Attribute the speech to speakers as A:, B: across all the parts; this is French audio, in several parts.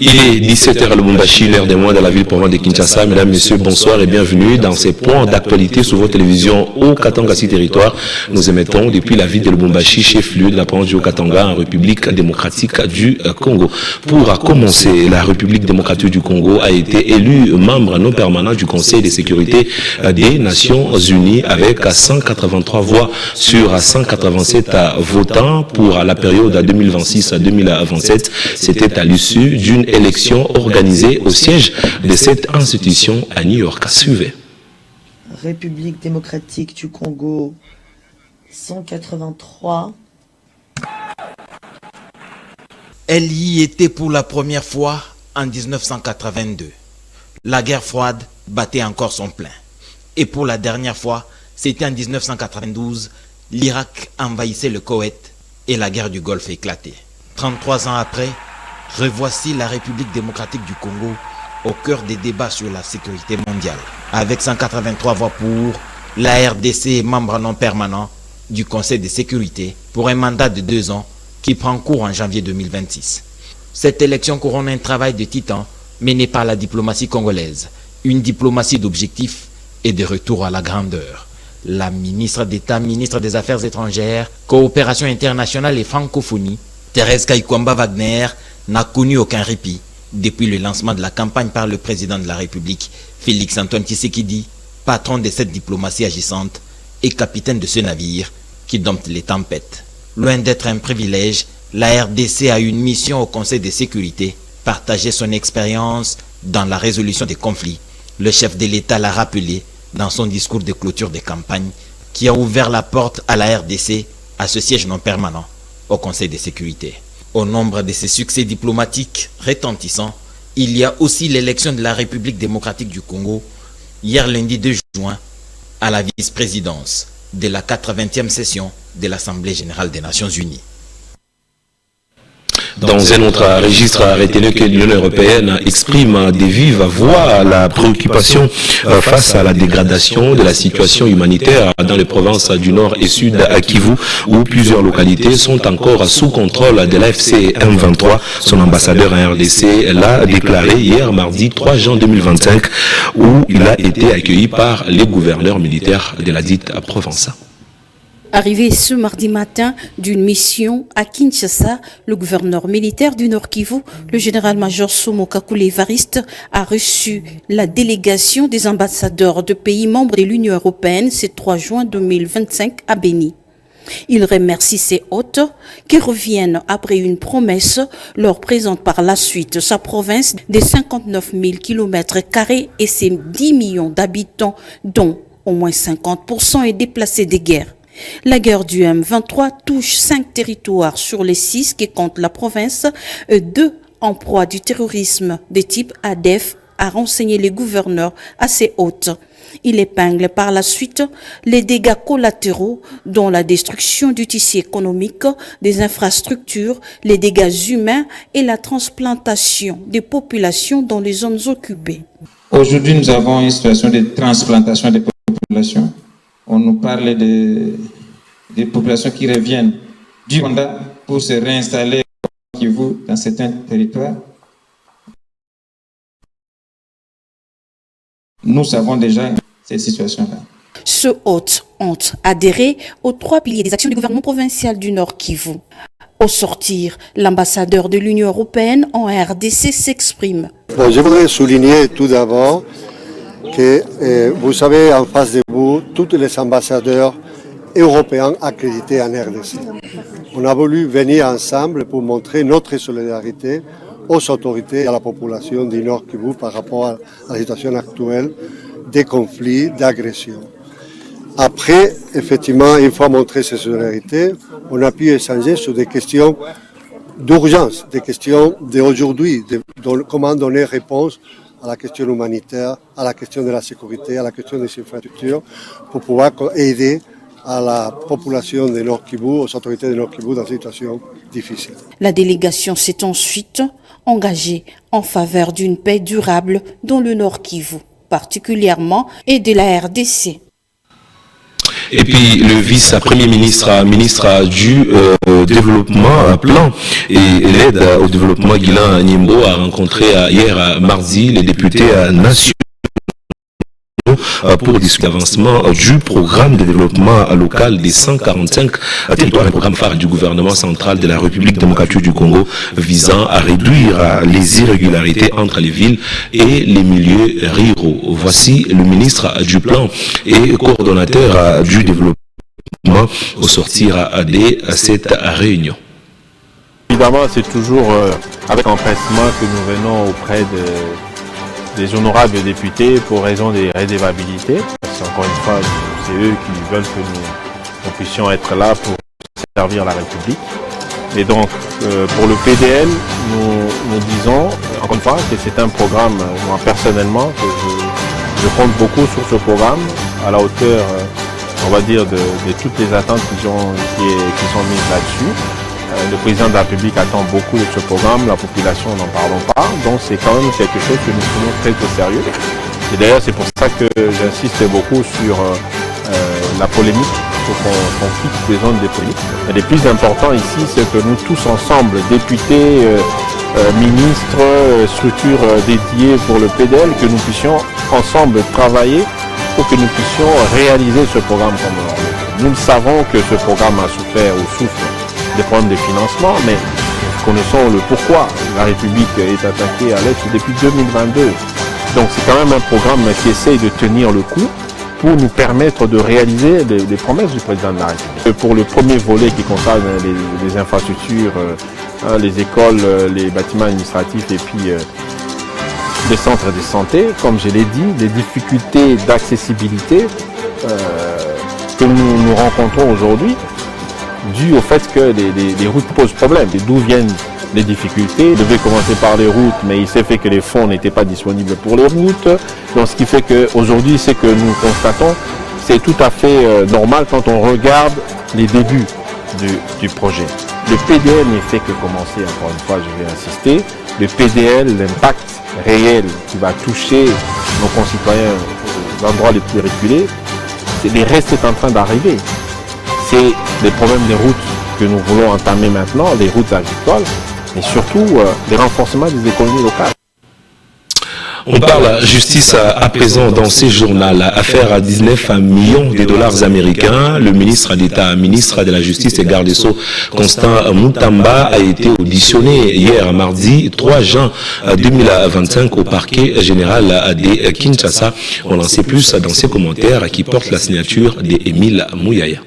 A: Il est 17h à Lubumbashi, l'heure des mois de la ville province de Kinshasa. Mesdames, Messieurs, bonsoir et bienvenue dans ces points d'actualité sur votre télévision au Katanga-Si Territoire. Nous émettons depuis la ville de Lubumbashi, chef-lieu de la province du Haut-Katanga, en République démocratique du Congo. Pour commencer, la République démocratique du Congo a été élue membre non permanent du Conseil de sécurité des Nations Unies avec 183 voix sur 187 votants pour la période 2026 à 2027. C'était à l'issue d'une élection organisée au siège de cette institution à New York. Suivez.
B: République démocratique du Congo, 183.
C: Elle y était pour la première fois en 1982. La guerre froide battait encore son plein. Et pour la dernière fois, c'était en 1992, l'Irak envahissait le Koweït et la guerre du Golfe éclatait. 33 ans après, revoici la République démocratique du Congo au cœur des débats sur la sécurité mondiale. Avec 183 voix pour, la RDC est membre non permanent du Conseil de sécurité pour un mandat de 2 ans qui prend cours en janvier 2026. Cette élection couronne un travail de titan mené par la diplomatie congolaise, une diplomatie d'objectifs et de retour à la grandeur. La ministre d'État, ministre des Affaires étrangères, coopération internationale et francophonie, Thérèse Kaikwamba Wagner, n'a connu aucun répit depuis le lancement de la campagne par le président de la République, Félix-Antoine Tshisekedi, patron de cette diplomatie agissante et capitaine de ce navire qui dompte les tempêtes. Loin d'être un privilège, la RDC a une mission au Conseil de sécurité, partager son expérience dans la résolution des conflits. Le chef de l'État l'a rappelé dans son discours de clôture de campagne qui a ouvert la porte à la RDC à ce siège non permanent au Conseil de sécurité. Au nombre de ces succès diplomatiques retentissants, il y a aussi l'élection de la République démocratique du Congo, hier lundi 2 juin, à la vice-présidence de la 80e session de l'Assemblée générale des Nations unies.
A: Dans un autre registre, retenez que l'Union européenne exprime de vive voix la préoccupation face à la dégradation de la situation humanitaire dans les provinces du Nord et Sud à Kivu, où plusieurs localités sont encore sous contrôle de l'AFC M23. Son ambassadeur en RDC l'a déclaré hier mardi 3 juin 2025, où il a été accueilli par les gouverneurs militaires de la dite province.
D: Arrivé ce mardi matin d'une mission à Kinshasa, le gouverneur militaire du Nord Kivu, le général-major Somo Kakule Evariste, a reçu la délégation des ambassadeurs de pays membres de l'Union européenne ce 3 juin 2025 à Béni. Il remercie ses hôtes qui reviennent après une promesse leur présente par la suite sa province de 59 000 km² et ses 10 millions d'habitants, dont au moins 50% est déplacés des guerres. La guerre du M23 touche 5 territoires sur les 6 qui comptent la province, 2 en proie du terrorisme de type ADF, a renseigné les gouverneurs à ses hôtes. Il épingle par la suite les dégâts collatéraux dont la destruction du tissu économique, des infrastructures, les dégâts humains et la transplantation des populations dans les zones occupées.
E: Aujourd'hui, nous avons une situation de transplantation des populations. On nous parle des populations qui reviennent du Rwanda pour se réinstaller au Kivu dans certains territoires. Nous savons déjà cette situation-là.
D: Ce hôte ont adhéré aux 3 piliers des actions du gouvernement provincial du Nord Kivu. Au sortir, l'ambassadeur de l'Union européenne en RDC s'exprime.
F: Je voudrais souligner tout d'abord que vous savez en face de vous tous les ambassadeurs européens accrédités en RDC. On a voulu venir ensemble pour montrer notre solidarité aux autorités et à la population du Nord Kivu par rapport à la situation actuelle des conflits, d'agressions. Après, effectivement, une fois montré cette solidarité, on a pu échanger sur des questions d'urgence, des questions d'aujourd'hui, comment donner réponse à la question humanitaire, à la question de la sécurité, à la question des infrastructures, pour pouvoir aider à la population de Nord Kivu, aux autorités de Nord Kivu dans une situation difficile.
D: La délégation s'est ensuite engagée en faveur d'une paix durable dans le Nord Kivu, particulièrement, et de la RDC.
A: Et puis le vice-premier ministre, ministre du développement plan et l'aide au développement Guilain Nimbo a rencontré hier mardi les députés nationaux pour discuter l'avancement du programme de développement local des 145 territoires, un programme phare du gouvernement central de la République démocratique du Congo visant à réduire les irrégularités entre les villes et les milieux ruraux. Voici le ministre du Plan et coordonnateur du développement au sortir de cette réunion.
G: Évidemment, c'est toujours avec empressement que nous venons auprès des honorables députés pour raison des rédévabilités. Parce qu'encore une fois, c'est eux qui veulent que nous puissions être là pour servir la République. Et donc, pour le PDL, nous disons, encore une fois, que c'est un programme, moi personnellement, que je compte beaucoup sur ce programme, à la hauteur, on va dire, de toutes les attentes qui sont mises là-dessus. Le président de la République attend beaucoup de ce programme, la population n'en parlons pas, donc c'est quand même quelque chose que nous prenons très au sérieux. Et d'ailleurs c'est pour ça que j'insiste beaucoup sur la polémique, pour qu'on quitte les zones des polémiques. Et le plus important ici, c'est que nous tous ensemble, députés, ministres, structures dédiées pour le PDL, que nous puissions ensemble travailler pour que nous puissions réaliser ce programme comme nous le savons que ce programme a souffert ou souffre des problèmes de financement, mais connaissons le pourquoi la République est attaquée à l'aide depuis 2022. Donc c'est quand même un programme qui essaye de tenir le coup pour nous permettre de réaliser les promesses du président de la République. Pour le premier volet qui concerne les infrastructures, les écoles, les bâtiments administratifs et puis les centres de santé, comme je l'ai dit, les difficultés d'accessibilité que nous rencontrons aujourd'hui, dû au fait que les routes posent problème. D'où viennent les difficultés? On devait commencer par les routes, mais il s'est fait que les fonds n'étaient pas disponibles pour les routes. Donc ce qui fait qu'aujourd'hui, c'est que nous constatons, c'est tout à fait normal quand on regarde les débuts du projet. Le PDL n'est fait que commencer, encore une fois, je vais insister. Le PDL, l'impact réel qui va toucher nos concitoyens aux endroits les plus reculés, les restes est en train d'arriver. C'est les problèmes des routes que nous voulons entamer maintenant, les routes agricoles, mais surtout les renforcements des économies locales.
A: On parle justice à présent dans ces journaux. Affaire à 19 millions de dollars américains. Le ministre d'État, ministre de la Justice et garde des Sceaux, Constant Mutamba, a été auditionné hier mardi 3 juin 2025 au parquet général de Kinshasa. On en sait plus dans ses commentaires qui portent la signature d'Émile Mouyaya.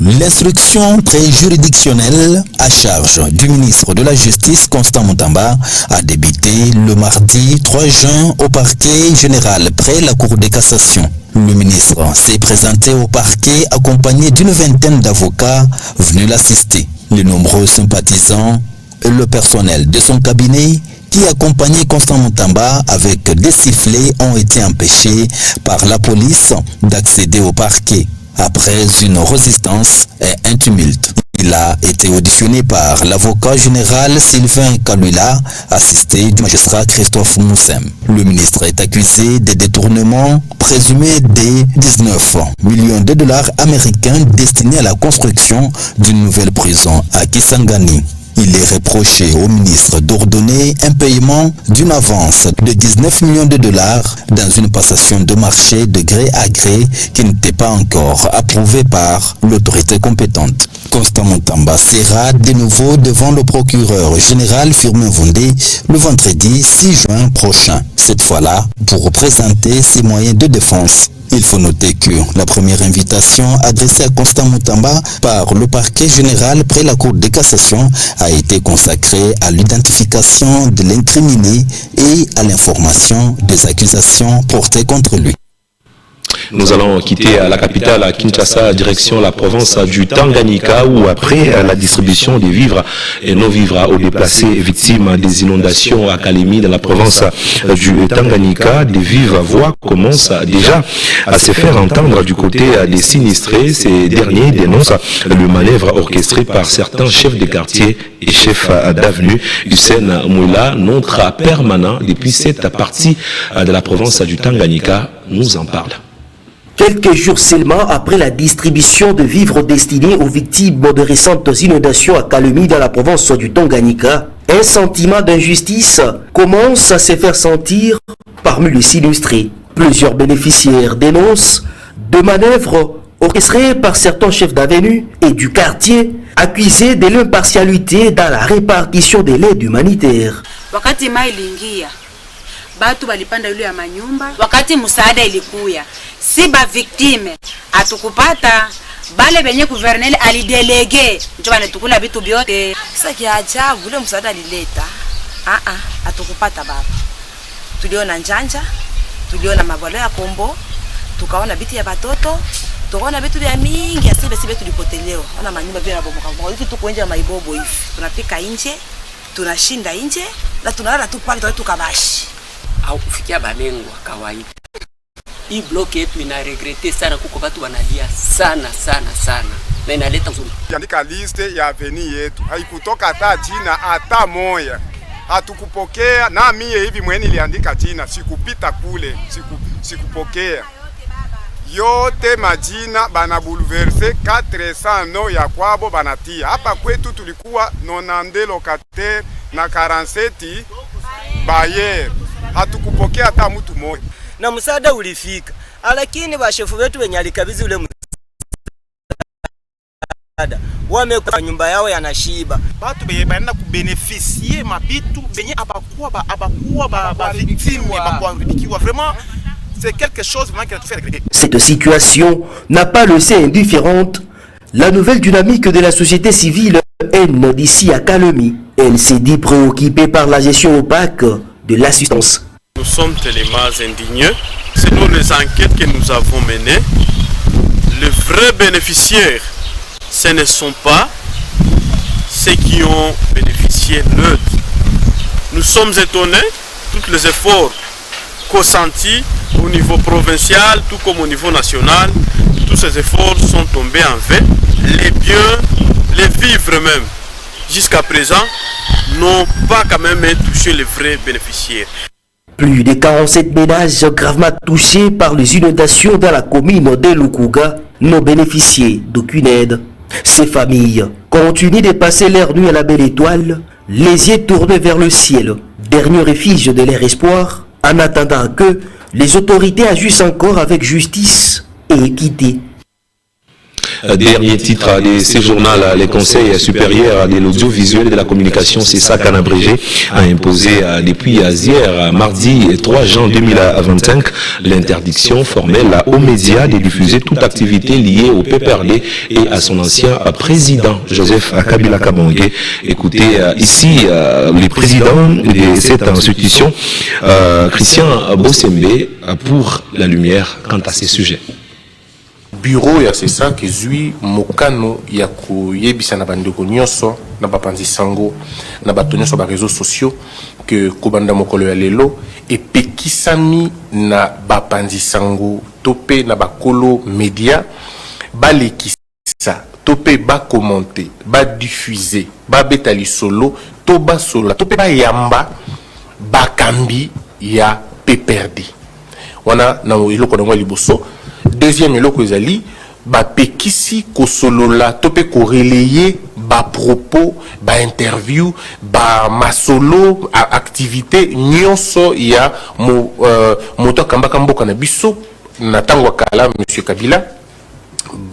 H: L'instruction préjuridictionnelle à charge du ministre de la Justice, Constant Mutamba, a débuté le mardi 3 juin au parquet général près la Cour de cassation. Le ministre s'est présenté au parquet accompagné d'une vingtaine d'avocats venus l'assister. Les nombreux sympathisants et le personnel de son cabinet qui accompagnait Constant Mutamba avec des sifflets ont été empêchés par la police d'accéder au parquet. Après une résistance et un tumulte, il a été auditionné par l'avocat général Sylvain Kalula, assisté du magistrat Christophe Moussem. Le ministre est accusé de détournement présumé des 19 millions de dollars américains destinés à la construction d'une nouvelle prison à Kisangani. Il est reproché au ministre d'ordonner un paiement d'une avance de 19 millions de dollars dans une passation de marché de gré à gré qui n'était pas encore approuvée par l'autorité compétente. Constant Mutamba sera de nouveau devant le procureur général Firmin Vondé le vendredi 6 juin prochain. Cette fois-là, pour présenter ses moyens de défense. Il faut noter que la première invitation adressée à Constant Mutamba par le parquet général près la Cour de cassation a été consacrée à l'identification de l'incriminé et à l'information des accusations portées contre lui.
A: Nous allons quitter la capitale à Kinshasa, direction la province du Tanganyika, où après la distribution des vivres et non-vivres aux déplacés victimes des inondations à Kalemi dans la province du Tanganyika, des vives voix commencent déjà à se faire entendre du côté des sinistrés. Ces derniers dénoncent le manœuvre orchestré par certains chefs de quartier et chefs d'avenue. Hussein Moula, notre permanent depuis cette partie de la province du Tanganyika, nous en parle.
I: Quelques jours seulement après la distribution de vivres destinés aux victimes de récentes inondations à Kalemi dans la province du Tanganyika, un sentiment d'injustice commence à se faire sentir parmi les sinistrés. Plusieurs bénéficiaires dénoncent de manœuvres orchestrées par certains chefs d'avenue et du quartier accusés de l'impartialité dans la répartition de l'aide humanitaire.
J: Wakati mai ilingia, batu balipanda yule ya manyumba, wakati msaada ilikuya, si ba victime atukupata bale benye guverneli alidelege njo banatukula vitu vyote. Sasa kiajabu ule msaada alileta atukupata baba. Tuliona njanja, tuliona mabwalo ya kombo, tukaona biti ya batoto, tukaona vitu vya mingi asibe tulipotelewa. Ona manyumba vile yanabomoka. Hivi tuko nje ya maibobo hivi. Tunapika nje, tunashinda nje na tunalala tu pale tukabashi.
K: Au kufikia balengwa kawaida. Hii block yetu ina regrete sana, kuko watu wanalia sana. Na inaleta uzuri.
L: Andika liste ya aveni yetu. Haikutoka hata jina hata moya. Hatukupokea na mie hivi mweni niliandika jina, sikupita kule, sikupokea. Yote majina bana bouleverse 400 no ya kwabo banatia. Hapa kwetu tulikuwa 90 locataire na 47 bayer. Hatukupokea hata mtu mmoja.
M: Na msaada ulifika. Lakini bashefu wetu wenye alikabizi ule msaada wamekuwa nyumba yao yanashiba.
N: Watu baenda kubeneficie mabitu benye abakuwa ba victime bakuandikiwa. Vraiment c'est quelque chose vraiment qui a tout fait regretter.
I: Cette situation n'a pas laissé indifférente la nouvelle dynamique de la société civile N d'ici à Kalemi. Elle s'est dit préoccupée par la gestion opaque de l'assistance.
O: Nous sommes tellement indignés. Selon les enquêtes que nous avons menées, les vrais bénéficiaires, ce ne sont pas ceux qui ont bénéficié neutre. Nous sommes étonnés, tous les efforts consentis au niveau provincial, tout comme au niveau national, tous ces efforts sont tombés en vain. Les biens, les vivres même, jusqu'à présent, n'ont pas quand même touché les vrais bénéficiaires.
I: Plus de 47 ménages gravement touchés par les inondations dans la commune de Lukuga n'ont bénéficié d'aucune aide. Ces familles continuent de passer leur nuit à la belle étoile, les yeux tournés vers le ciel, dernier refuge de leur espoir, en attendant que les autorités agissent encore avec justice et équité.
A: Dernier titre de ce journal, les conseils supérieurs de l'audiovisuel et de la communication, c'est ça qu'en abrégé, a imposé depuis hier, mardi 3 juin 2025, l'interdiction formelle aux médias de diffuser toute activité liée au PPRD et à son ancien président, Joseph Kabila Kabange. Écoutez, ici, le président de cette institution, Christian Bossembe, pour la lumière quant à ces sujets.
P: Bureau ya sesa kezui mokano ya koyebisa na bandeko nyonso na bapanzi sango na bato nyonso ba réseaux sociaux que kobanda mokolo ya lelo epekisami na bapanzi sango topé na bakolo média balekisa topé ba commenter ba diffuser ba betali solo to ba sola topé ba yamba bakambi ya PPRD wana na iloko na liboso. Deuxième eloko ezali ba pekisi ko solola topé ko relayer ba propos ba interview ba masolo activité nyonso ya moto kambaka mboka na biso na tango kala monsieur Kabila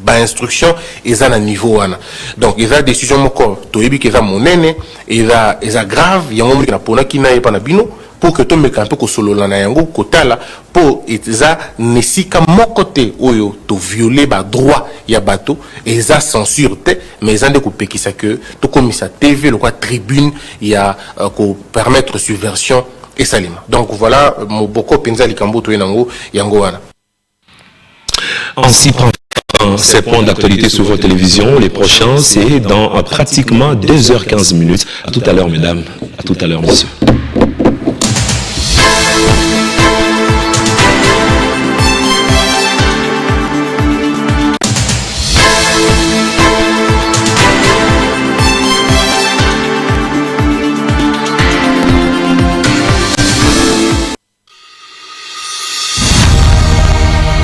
P: ba instruction eza na niveau wana. Donc eza décision moko toyebi ke eza monene eza grave yango na pona kina yepa na bino pour que tombe un peu kosolola na yango kotala po eza nesika mokote oyo to violer ba droit ya bato eza censure te mais eza nde kopekisa que to komisa TV le quoi tribune ya ko permettre subversion et salima. Donc voilà moboko penza likambo to yango wana.
A: Ainsi prend ces points d'actualité sur votre télévision. Les prochains, c'est dans pratiquement 2h15. À tout à l'heure, mesdames. À tout à l'heure, messieurs.